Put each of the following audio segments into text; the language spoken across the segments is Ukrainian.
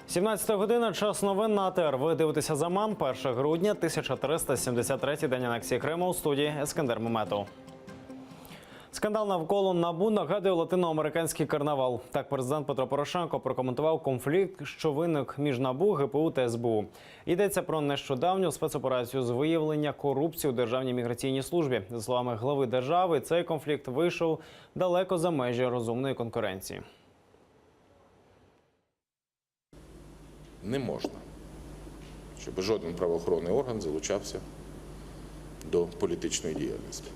«17 година. Час новин на АТР. Ви дивитеся «Заман». 1 грудня, 1373-й день анексії Криму. У студії Ескандер Меметов. Скандал навколо НАБУ нагадує латиноамериканський карнавал. Так президент Петро Порошенко прокоментував конфлікт, що виник між НАБУ, ГПУ та СБУ. Йдеться про нещодавню спецоперацію з виявлення корупції у Державній міграційній службі. За словами глави держави, цей конфлікт вийшов далеко за межі розумної конкуренції. Не можна, щоб жоден правоохоронний орган залучався до політичної діяльності.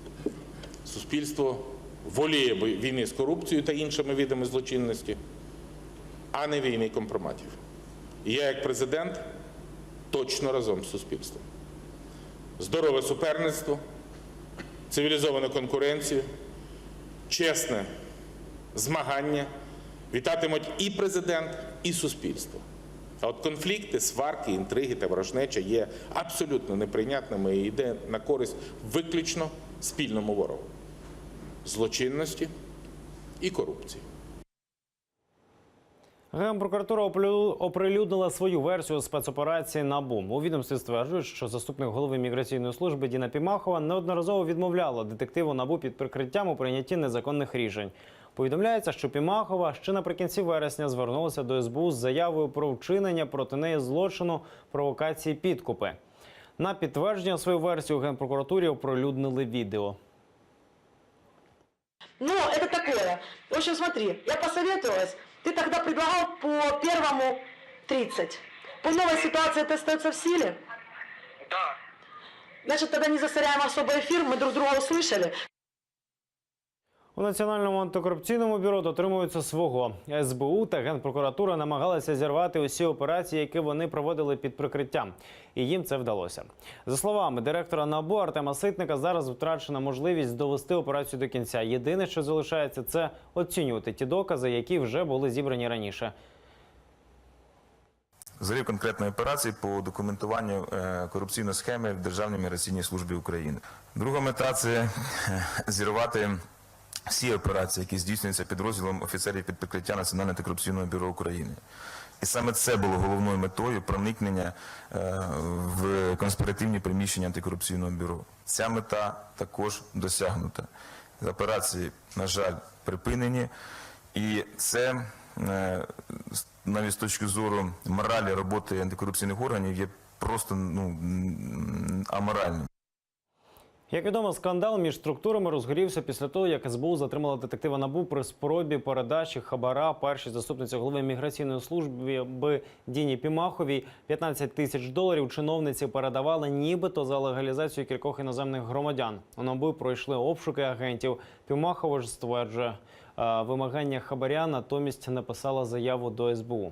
Суспільство воліє війни з корупцією та іншими видами злочинності, а не війни компроматів. І я, як президент, точно разом з суспільством. Здорове суперництво, цивілізовану конкуренцію, чесне змагання вітатимуть і президент, і суспільство. А от конфлікти, сварки, інтриги та ворожнеча є абсолютно неприйнятними і йде на користь виключно спільному ворогу – злочинності і корупції. Генпрокуратура оприлюднила свою версію спецоперації НАБУ. У відомстві стверджують, що заступник голови міграційної служби Діна Пімахова неодноразово відмовляла детективу НАБУ під прикриттям у прийнятті незаконних рішень. Повідомляється, що Пімахова ще наприкінці вересня звернулася до СБУ з заявою про вчинення проти неї злочину провокації підкупи. На підтвердження свою версію Генпрокуратурі оприлюднили відео. Ну, это такое. В общем, смотри, я посоветовалась. Ты тогда предлагал по первому 30. По новой ситуации это остается в силе? Да. Значит, тогда не засоряем особый эфир, мы друг друга услышали. У Національному антикорупційному бюро дотримуються свого. СБУ та Генпрокуратура намагалися зірвати усі операції, які вони проводили під прикриттям. І їм це вдалося. За словами директора НАБУ Артема Ситника, зараз втрачена можливість довести операцію до кінця. Єдине, що залишається, це оцінювати ті докази, які вже були зібрані раніше. Зрив конкретної операції по документуванню корупційної схеми в Державній міграційній службі України. Друга мета – це зірвати всі операції, які здійснюються підрозділом офіцерів під прикриття Національного антикорупційного бюро України. І саме це було головною метою проникнення в конспіративні приміщення антикорупційного бюро. Ця мета також досягнута. Операції, на жаль, припинені. І це, навіть з точки зору моралі роботи антикорупційних органів, є просто аморальним. Як відомо, скандал між структурами розгорівся після того, як СБУ затримала детектива НАБУ при спробі передачі хабара першій заступниці голови міграційної служби Діні Пімаховій. 15 тисяч доларів чиновниці передавали нібито за легалізацію кількох іноземних громадян. У НАБУ пройшли обшуки агентів. Пімахова ж стверджує, вимагання хабаря натомість написала заяву до СБУ.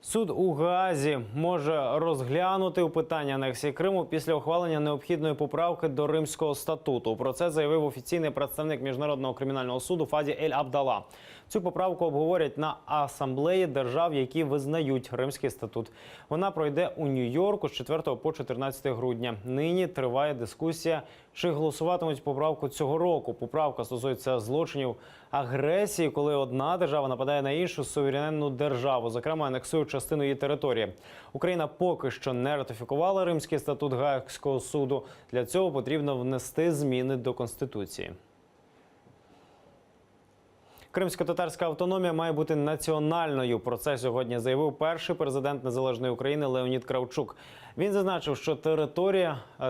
Суд у Гаазі може розглянути питання анексії Криму після ухвалення необхідної поправки до Римського статуту. Про це заявив офіційний представник Міжнародного кримінального суду Фаді Ель-Абдалла. Цю поправку обговорять на асамблеї держав, які визнають Римський статут. Вона пройде у Нью-Йорку з 4 по 14 грудня. Нині триває дискусія, чи голосуватимуть поправку цього року. Поправка стосується злочинів агресії, коли одна держава нападає на іншу суверенну державу, зокрема анексує частину її території. Україна поки що не ратифікувала Римський статут Гаазького суду. Для цього потрібно внести зміни до Конституції. Кримсько-татарська автономія має бути національною. Про це сьогодні заявив перший президент Незалежної України Леонід Кравчук. Він зазначив, що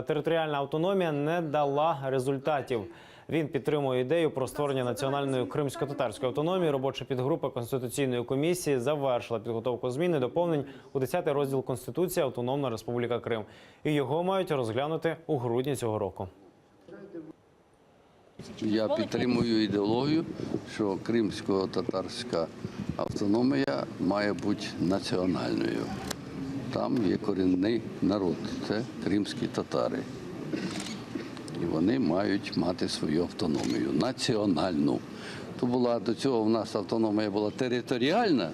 територіальна автономія не дала результатів. Він підтримує ідею про створення національної кримсько-татарської автономії. Робоча підгрупа Конституційної комісії завершила підготовку змін і доповнень у 10-й розділ Конституції Автономна Республіка Крим. І його мають розглянути у грудні цього року. Я підтримую ідеологію, що кримсько-татарська автономія має бути національною. Там є корінний народ, це кримські татари. І вони мають мати свою автономію, національну. то була до цього в нас автономія була територіальна,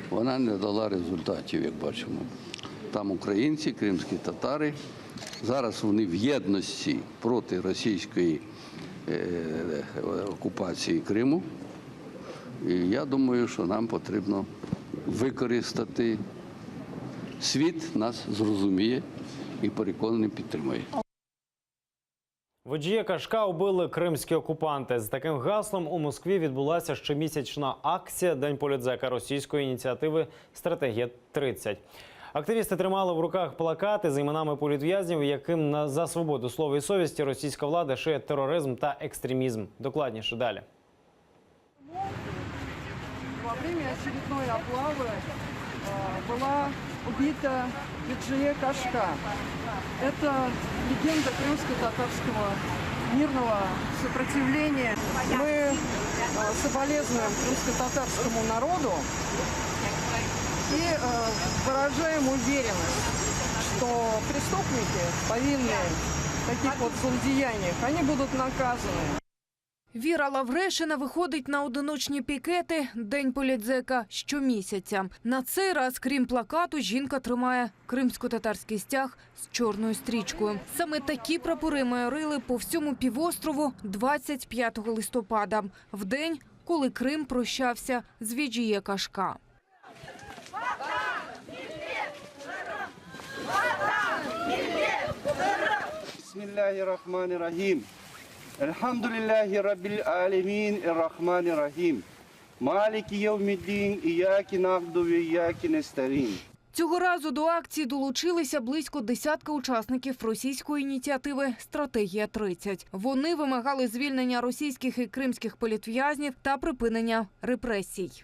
вона не дала результатів, як бачимо. Там українці, кримські татари, зараз вони в єдності проти російської окупації Криму. І я думаю, що нам потрібно використати, світ нас зрозуміє і переконаний підтримує. Водія Кашка убили кримські окупанти. З таким гаслом у Москві відбулася щомісячна акція «День політзека» російської ініціативи «Стратегія-30». Активісти тримали в руках плакати з іменами політв'язнів, яким за свободу слова і совісті російська влада шиє тероризм та екстремізм. Докладніше далі. Во время очередной облавы была убита Виджие Кашка. Это легенда крымско-татарского мирного сопротивления. Мы соболезнуем крымско-татарскому народу и выражаем уверенность, что преступники, повинные в таких вот злодеяниях, они будут наказаны. Віра Лаврешина виходить на одиночні пікети «День політзека» щомісяця. На цей раз, крім плакату, жінка тримає кримсько-татарський стяг з чорною стрічкою. Саме такі прапори майорили по всьому півострову 25 листопада, в день, коли Крим прощався з Виджие Кашка. Бисмиллахир-рахманир-рахим. Элхамдулиллахи раббил алямин, эр-рахманир-рахим. Малики йаумиддин, ияки набду ва ияки нестаин. Цього разу до акції долучилися близько десятка учасників російської ініціативи «Стратегія-30». Вони вимагали звільнення російських і кримських політв'язнів та припинення репресій.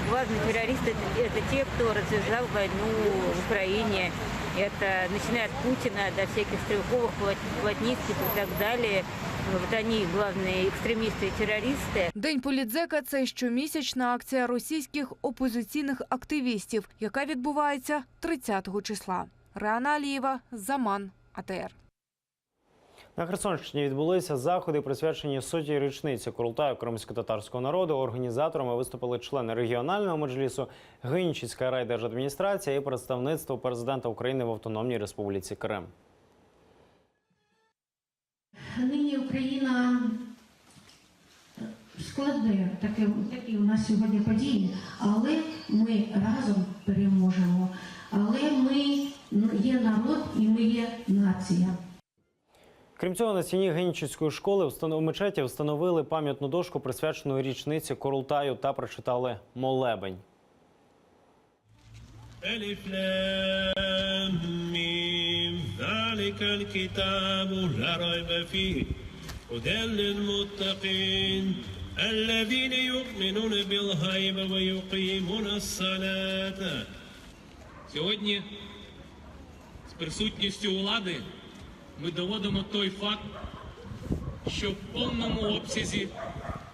Главные террористы – это те, кто развязал войну в Украине. Это начиная от Путина до всяких Стрелковых, Плотницких и так далее. Вот они главные экстремисты и террористы. День політзека – це щомісячна акція російських опозиційних активістів, яка відбувається 30-го числа. Реана Алієва, Заман, АТР. На Херсонщині відбулися заходи, присвячені 100-й річниці Курултаю кримсько-татарського народу. Організаторами виступили члени регіонального меджлісу, Генічеська райдержадміністрація і представництво президента України в Автономній Республіці Крим. Нині Україна складне, такі у нас сьогодні події, але ми разом переможемо. Але ми є народ і ми є нація. Крім цього, на стіні Генічеської школи в мечеті встановили пам'ятну дошку, присвячену річниці Курултаю, та прочитали молебень. ألف لام ميم ذلك الكتاب لا ريب فيه هدى للمتقين الذين يؤمنون بالغيب ويقيمون الصلاة. Сьогодні з присутністю влади ми доводимо той факт, що в повному обсязі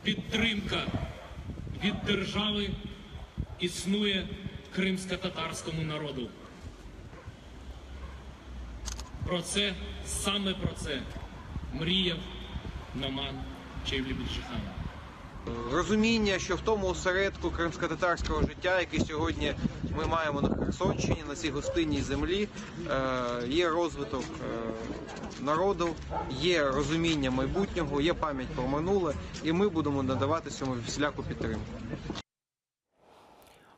підтримка від держави існує кримсько-татарському народу. Саме про це мріяв Наман Чевлі-Більшихан. Розуміння, що в тому осередку кримсько-татарського життя, який сьогодні ми маємо на Херсонщині, на цій гостинній землі, є розвиток народу, є розуміння майбутнього, є пам'ять про минуле, і ми будемо надавати цьому всіляку підтримку.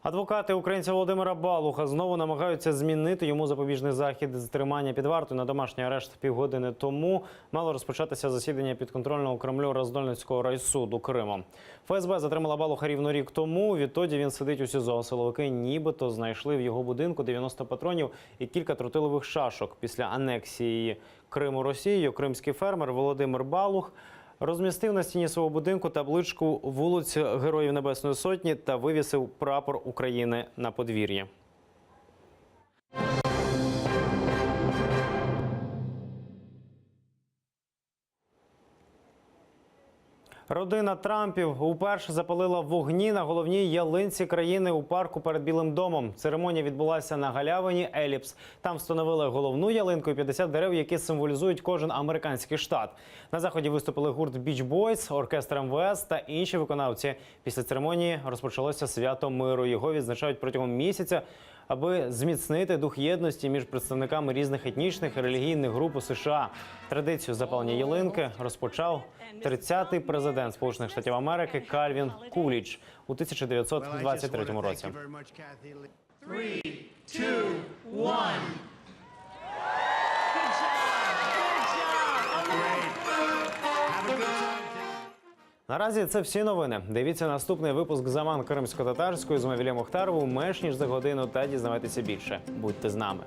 Адвокати українця Володимира Балуха знову намагаються змінити йому запобіжний захід з тримання під вартою на домашній арешт півгодини тому. Мало розпочатися засідання підконтрольного Кремлю Роздольницького райсуду Криму. ФСБ затримала Балуха рівно рік тому. Відтоді він сидить у СІЗО. Силовики нібито знайшли в його будинку 90 патронів і кілька тротилових шашок. Після анексії Криму Росією кримський фермер Володимир Балух розмістив на стіні свого будинку табличку «Вулиць Героїв Небесної Сотні» та вивісив прапор України на подвір'ї. Родина Трампів уперше запалила вогні на головній ялинці країни у парку перед Білим домом. Церемонія відбулася на галявині Еліпс. Там встановили головну ялинку і 50 дерев, які символізують кожен американський штат. На заході виступили гурт Beach Boys, оркестр МВС та інші виконавці. Після церемонії розпочалося свято миру. Його відзначають протягом місяця, аби зміцнити дух єдності між представниками різних етнічних і релігійних груп у США. Традицію запалення ялинки розпочав 30-й президент Сполучених Штатів Америки Кальвін Кулідж у 1923 році. Наразі це всі новини. Дивіться наступний випуск «Заман кримсько-татарської» з Мавілем Охтаровим менш ніж за годину та дізнавайтеся більше. Будьте з нами.